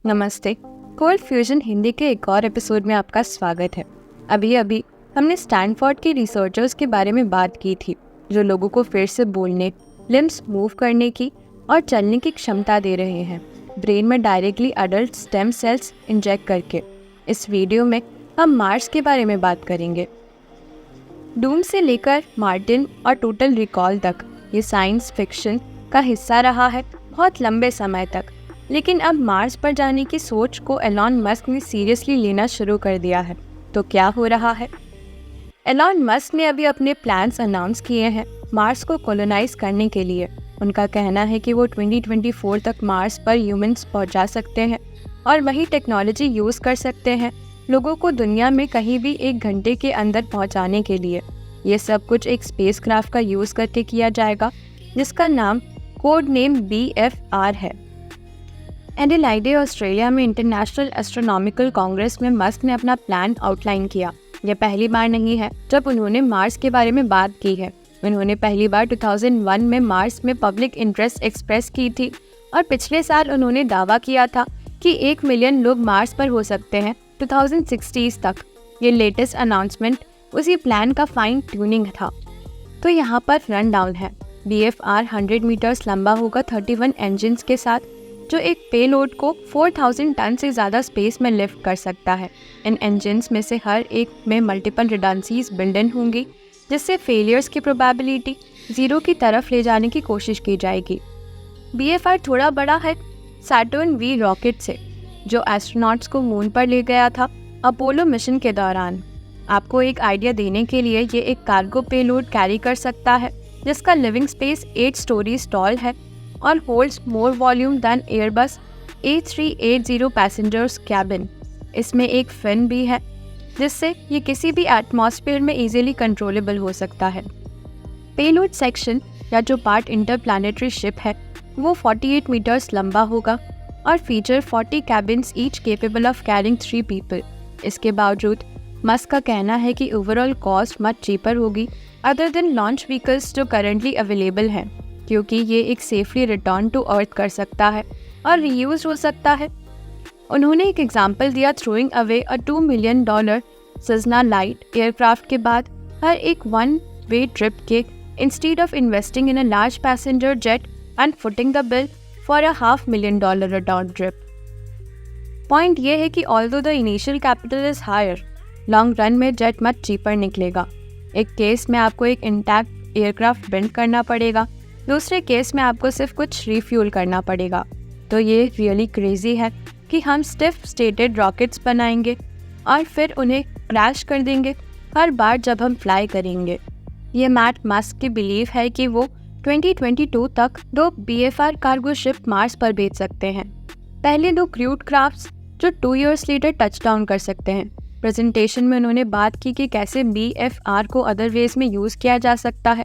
नमस्ते। Cold fusion Hindi के एक और एपिसोड में आपका स्वागत है। अभी अभी हमने स्टैनफोर्ड के रिसर्चर्स के बारे में बात की थी, जो लोगों को फिर से बोलने, लिम्स मूव करने की और चलने की क्षमता दे रहे हैं, ब्रेन में directly adult stem cells inject करके। इस वीडियो में हम मार्स के बारे में बात करेंगे। डूम से लेकर मार्टिन और टोटल रिकॉल तक ये साइंस फिक्शन का हिस्सा रहा है बहुत लंबे समय तक, लेकिन अब मार्स पर जाने की सोच को एलॉन मस्क ने सीरियसली लेना शुरू कर दिया है। तो क्या हो रहा है? एलॉन मस्क ने अभी अपने प्लान्स अनाउंस किए हैं मार्स को कॉलोनाइज करने के लिए। उनका कहना है कि वो 2024 तक मार्स पर ह्यूमंस पहुंचा सकते हैं और वही टेक्नोलॉजी यूज़ कर सकते हैं लोगों को दुनिया में कहीं भी 1 घंटे के अंदर पहुंचाने के लिए। ये सब कुछ एक स्पेसक्राफ्ट का यूज़ करके किया जाएगा, जिसका नाम कोड नेम BFR है। एडिलेड, ऑस्ट्रेलिया में इंटरनेशनल एस्ट्रोनॉमिकल कांग्रेस में मस्क ने अपना प्लान आउटलाइन किया। यह पहली बार नहीं है जब उन्होंने मार्स के बारे में बात की है। उन्होंने पहली बार 2001 में मार्स में पब्लिक इंटरेस्ट एक्सप्रेस की थी और पिछले साल उन्होंने दावा किया था कि 1 मिलियन लोग मार्स पर हो सकते हैं 2060 तक। ये लेटेस्ट अनाउंसमेंट उसी प्लान का फाइन ट्यूनिंग था। तो यहाँ पर रन डाउन है। BFR 100 मीटर्स लंबा होगा 31 इंजन्स के साथ, जो एक पेलोड को 4000 टन से ज़्यादा स्पेस में लिफ्ट कर सकता है। इन इंजन्स में से हर एक में मल्टीपल रिडंडेंसीज बिल्ड इन होंगी, जिससे फेलियर्स की प्रोबेबिलिटी 0 की तरफ ले जाने की कोशिश की जाएगी। BFR थोड़ा बड़ा है सैटर्न V रॉकेट से, जो एस्ट्रोनॉट्स को मून पर ले गया था अपोलो मिशन के दौरान। आपको एक आइडिया देने के लिए ये एक कार्गो पेलोड कैरी कर सकता है, जिसका लिविंग स्पेस 8 स्टोरीज टॉल है और holds more volume than Airbus A380 passengers cabin. इसमें एक फिन भी है, जिससे ये किसी भी एटमॉस्फेयर में इजीली कंट्रोलेबल हो सकता है। पेलोड सेक्शन या जो पार्ट इंटरप्लैनेटरी शिप है वो 48 मीटर्स लंबा होगा और feature 40 cabins each capable of carrying 3 people. इसके बावजूद मस्क का कहना है कि ओवरऑल कॉस्ट मच चीपर होगी अदर देन लॉन्च व्हीकल्स जो करंटली अवेलेबल हैं, क्योंकि ये एक सेफली रिटर्न टू अर्थ कर सकता है और रीयूज हो सकता है। उन्होंने एक एग्जाम्पल दिया throwing away a $2 million Cessna light aircraft के बाद हर एक 1 वे ट्रिप के, instead of investing in a large passenger jet and footing the bill for a $500,000 return trip. Point ये है कि although the initial capital is higher, long run में jet much cheaper निकलेगा। एक केस में आपको एक इंटैक्ट एयरक्राफ्ट बिल्ड करना पड़ेगा, दूसरे केस में आपको सिर्फ कुछ रिफ्यूल करना पड़ेगा। तो ये रियली क्रेजी है कि हम स्टिफ स्टेटेड रॉकेट्स बनाएंगे और फिर उन्हें क्रैश कर देंगे हर बार जब हम फ्लाई करेंगे। ये मैट मस्क की बिलीव है कि वो 2022 तक 2 BFR कार्गो शिप मार्स पर भेज सकते हैं। पहले 2 क्रूड क्राफ्ट्स जो 2 ईयर्स लेटर टच डाउन कर सकते हैं। प्रेजेंटेशन में उन्होंने बात की कि कैसे BFR को अदर वेज में यूज़ किया जा सकता है।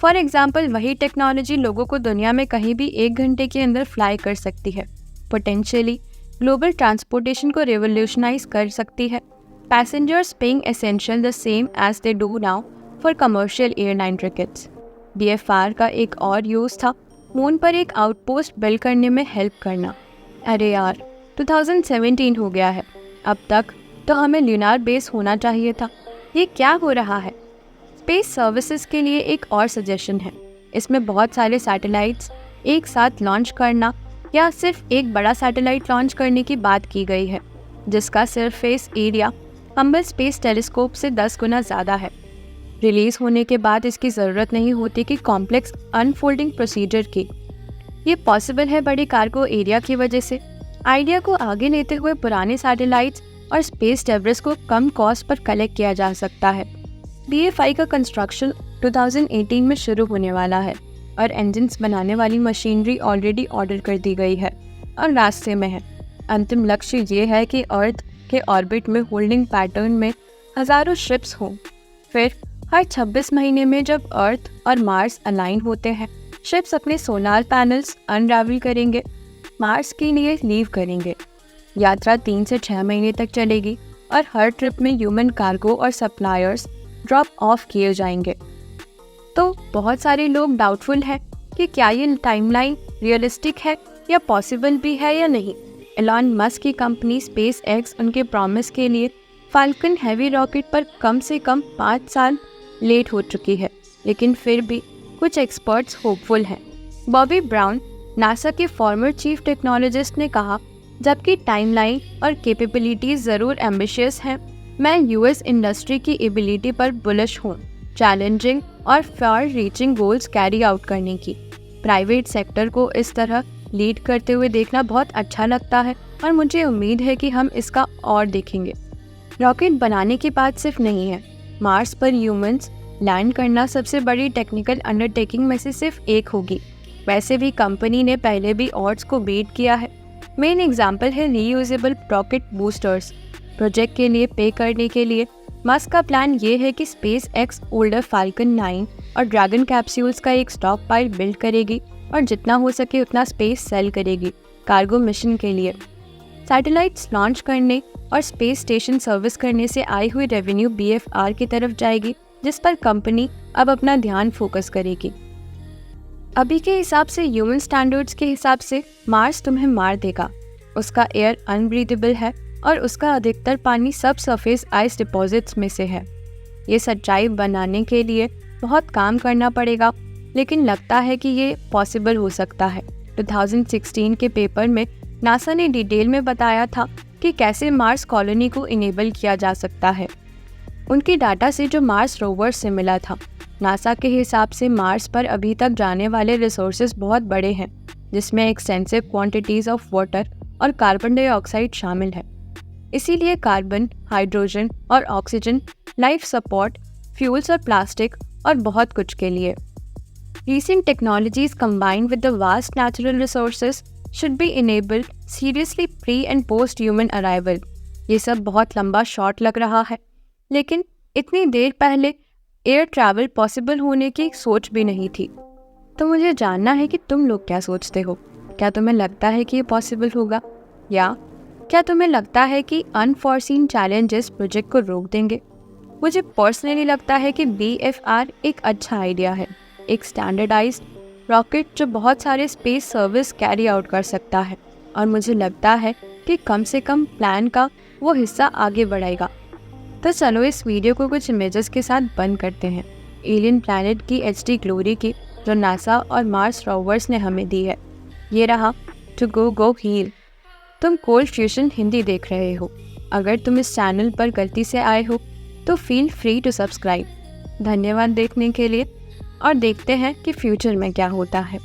फॉर एग्जाम्पल, वही टेक्नोलॉजी लोगों को दुनिया में कहीं भी 1 घंटे के अंदर फ्लाई कर सकती है, पोटेंशियली ग्लोबल ट्रांसपोर्टेशन को रेवोल्यूशनाइज कर सकती है। Passengers paying essential the same as they do now for commercial airline tickets. BFR का एक और यूज़ था मून पर एक आउटपोस्ट बिल्ड करने में हेल्प करना। अरे यार, 2017 हो गया है, अब तक तो हमें ल्यूनार बेस होना चाहिए था। ये क्या हो रहा है? स्पेस सर्विसेज के लिए एक और सजेशन है। इसमें बहुत सारे सैटेलाइट्स एक साथ लॉन्च करना या सिर्फ एक बड़ा सैटेलाइट लॉन्च करने की बात की गई है, जिसका surface area humble space telescope से 10 गुना ज़्यादा है। रिलीज़ होने के बाद इसकी ज़रूरत नहीं होती कि कॉम्प्लेक्स अनफोल्डिंग प्रोसीजर की। ये पॉसिबल है बड़े कार्गो एरिया की वजह से। आइडिया को आगे लेते हुए पुराने सैटेलाइट्स और स्पेस डेब्रिस को कम कॉस्ट पर कलेक्ट किया जा सकता है। BFI का कंस्ट्रक्शन 2018 में शुरू होने वाला है और इंजन्स बनाने वाली मशीनरी ऑलरेडी ऑर्डर कर दी गई है और रास्ते में है। अंतिम लक्ष्य ये है कि अर्थ के ऑर्बिट में होल्डिंग पैटर्न में हज़ारों शिप्स हों। फिर हर 26 महीने में जब अर्थ और मार्स अलाइन होते हैं, शिप्स अपने सोनार पैनल्स अनरावल करेंगे, मार्स के लिए लीव करेंगे। यात्रा 3 से 6 महीने तक चलेगी और हर ट्रिप में ह्यूमन कार्गो और सप्लायर्स ड्रॉप ऑफ किए जाएंगे। तो बहुत सारे लोग डाउटफुल हैं कि क्या ये टाइमलाइन रियलिस्टिक है या पॉसिबल भी है या नहीं। एलॉन मस्क की कंपनी स्पेस एक्स उनके प्रॉमिस के लिए फाल्कन हैवी रॉकेट पर कम से कम 5 साल लेट हो चुकी है, लेकिन फिर भी कुछ एक्सपर्ट्स होपफुल हैं। बॉबी ब्राउन, नासा के फॉर्मर चीफ टेक्नोलॉजिस्ट, ने कहा, जबकि टाइमलाइन और कैपेबिलिटीज ज़रूर एम्बिशियस हैं, मैं यूएस इंडस्ट्री की एबिलिटी पर बुलिश हूँ चैलेंजिंग और far reaching goals carry out करने की। प्राइवेट सेक्टर को इस तरह लीड करते हुए देखना बहुत अच्छा लगता है और मुझे उम्मीद है कि हम इसका और देखेंगे। रॉकेट बनाने की बात सिर्फ नहीं है, मार्स पर ह्यूमंस लैंड करना सबसे बड़ी टेक्निकल अंडरटेकिंग में से सिर्फ एक होगी। वैसे भी कंपनी ने पहले भी ऑड्स को बीट किया है। मेन एग्जाम्पल है रीयूजेबल रॉकेट बूस्टर्स। प्रोजेक्ट के लिए पे करने के लिए मस्क का प्लान ये है कि स्पेस एक्स ओल्डर फाल्कन 9 और ड्रैगन कैप्सूल्स का एक स्टॉक पाइल बिल्ड करेगी और जितना हो सके उतना स्पेस सेल करेगी कार्गो मिशन के लिए। सैटेलाइट्स लॉन्च करने और स्पेस स्टेशन सर्विस करने से आई हुई रेवेन्यू बीएफआर की तरफ जाएगी, जिस पर कंपनी अब अपना ध्यान फोकस करेगी। अभी के हिसाब से, ह्यूमन स्टैंडर्ड्स के हिसाब से मार्स तुम्हें मार देगा। उसका एयर अनब्रीदेबल है और उसका अधिकतर पानी सब सरफेस आइस डिपॉजिट्स में से है। ये सच्चाई बनाने के लिए बहुत काम करना पड़ेगा, लेकिन लगता है कि ये पॉसिबल हो सकता है। 2016 के पेपर में नासा ने डिटेल में बताया था कि कैसे मार्स कॉलोनी को इनेबल किया जा सकता है। उनके डाटा से जो मार्स रोवर से मिला था, नासा के हिसाब से मार्स पर अभी तक जाने वाले रिसोर्सेज बहुत बड़े हैं, जिसमें एक्सटेंसिव क्वांटिटीज ऑफ वाटर और कार्बन डाइऑक्साइड शामिल है। इसीलिए कार्बन, हाइड्रोजन और ऑक्सीजन, लाइफ सपोर्ट, फ्यूल्स और प्लास्टिक और बहुत कुछ के लिए। Recent technologies combined with the vast natural resources should be enabled seriously pre and post human arrival। ये सब बहुत लंबा शॉट लग रहा है, लेकिन इतनी देर पहले एयर ट्रैवल पॉसिबल होने की सोच भी नहीं थी। तो मुझे जानना है कि तुम लोग क्या सोचते हो। क्या तुम्हें लगता है कि ये पॉसिबल होगा, या क्या तुम्हें लगता है कि अनफॉर्सीन चैलेंजेस प्रोजेक्ट को रोक देंगे? मुझे पर्सनली लगता है कि बीएफआर एक अच्छा आइडिया है, एक स्टैंडर्डाइज्ड रॉकेट जो बहुत सारे स्पेस सर्विस कैरी आउट कर सकता है, और मुझे लगता है कि कम से कम प्लान का वो हिस्सा आगे बढ़ाएगा। तो चलो इस वीडियो को कुछ इमेजेस के साथ बंद करते हैं। एलियन प्लैनेट की एचडी ग्लोरी की, जो नासा और मार्स रोवर्स ने हमें दी है। ये रहा टू गो गो हील। तुम कोल्ड फ्यूजन हिंदी देख रहे हो। अगर तुम इस चैनल पर गलती से आए हो तो फील फ्री टू सब्सक्राइब। धन्यवाद देखने के लिए, और देखते हैं कि फ्यूचर में क्या होता है।